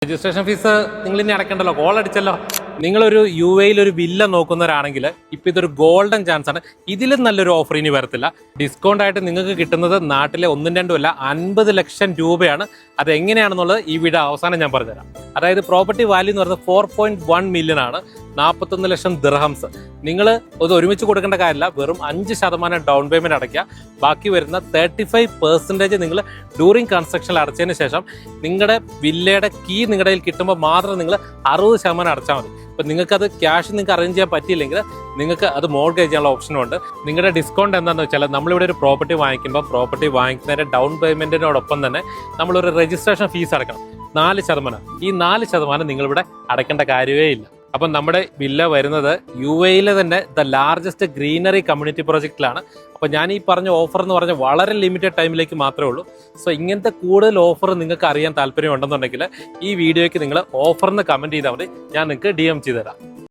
Registration fees നിങ്ങൾ ഇനി അടയ്ക്കണ്ടല്ലോ, call അടിച്ചല്ലോ. നിങ്ങളൊരു UAE ഒരു വില്ല നോക്കുന്നവരാണെങ്കിൽ ഇപ്പം ഇതൊരു ഗോൾഡൻ ചാൻസ് ആണ്. ഇതിലും നല്ലൊരു ഓഫർ ഇനി വരത്തില്ല. ഡിസ്കൗണ്ട് ആയിട്ട് നിങ്ങൾക്ക് കിട്ടുന്നത് നാട്ടിലെ 1-2 അല്ല 50 ലക്ഷം രൂപയാണ്. അത് എങ്ങനെയാണെന്നുള്ളത് ഈ വീഡിയോ അവസാനം ഞാൻ പറഞ്ഞുതരാം. അതായത് പ്രോപ്പർട്ടി വാല്യൂ എന്ന് പറയുന്നത് 4.1 മില്യൺ ആണ്. 41 ലക്ഷം ദിർഹംസ്. നിങ്ങൾ അത് ഒരുമിച്ച് കൊടുക്കേണ്ട കാര്യമില്ല, വെറും 5% ഡൗൺ പേയ്മെന്റ് അടയ്ക്കുക. ബാക്കി വരുന്ന 35% നിങ്ങൾ ഡ്യൂറിങ് കൺസ്ട്രക്ഷനിൽ അടച്ചതിന് ശേഷം നിങ്ങളുടെ വില്ലയുടെ കീ നിങ്ങളുടെ കയ്യിൽ കിട്ടുമ്പോൾ മാത്രം നിങ്ങൾ 60% അടച്ചാൽ മതി. ഇപ്പം നിങ്ങൾക്കത് ക്യാഷ് നിങ്ങൾക്ക് അറേഞ്ച് ചെയ്യാൻ പറ്റിയില്ലെങ്കിൽ നിങ്ങൾക്ക് അത് മോർഗേജ് ചെയ്യാനുള്ള ഓപ്ഷനും ഉണ്ട്. നിങ്ങളുടെ ഡിസ്കൗണ്ട് എന്താണെന്ന് വെച്ചാൽ നമ്മളിവിടെ ഒരു പ്രോപ്പർട്ടി വാങ്ങിക്കുമ്പോൾ പ്രോപ്പർട്ടി വാങ്ങിക്കുന്നതിൻ്റെ ഡൗൺ പേയ്മെൻറ്റിനോടൊപ്പം തന്നെ നമ്മളൊരു രജിസ്ട്രേഷൻ ഫീസ് അടക്കണം 4%. ഈ 4% നിങ്ങളിവിടെ അടയ്ക്കേണ്ട കാര്യമേ ഇല്ല. അപ്പം നമ്മുടെ വില്ല വരുന്നത് UAE തന്നെ ദ ലാർജസ്റ്റ് ഗ്രീനറി കമ്മ്യൂണിറ്റി പ്രോജക്റ്റിലാണ്. അപ്പോൾ ഞാൻ ഈ പറഞ്ഞ ഓഫർ എന്ന് പറഞ്ഞാൽ വളരെ ലിമിറ്റഡ് ടൈമിലേക്ക് മാത്രമേ ഉള്ളൂ. സോ ഇങ്ങനത്തെ കൂടുതൽ ഓഫർ നിങ്ങൾക്ക് അറിയാൻ താല്പര്യം ഉണ്ടെന്നുണ്ടെങ്കിൽ ഈ വീഡിയോയ്ക്ക് നിങ്ങൾ ഓഫറിന് കമൻറ്റ് ചെയ്താൽ മതി, ഞാൻ നിങ്ങൾക്ക് DM ചെയ്തു തരാം.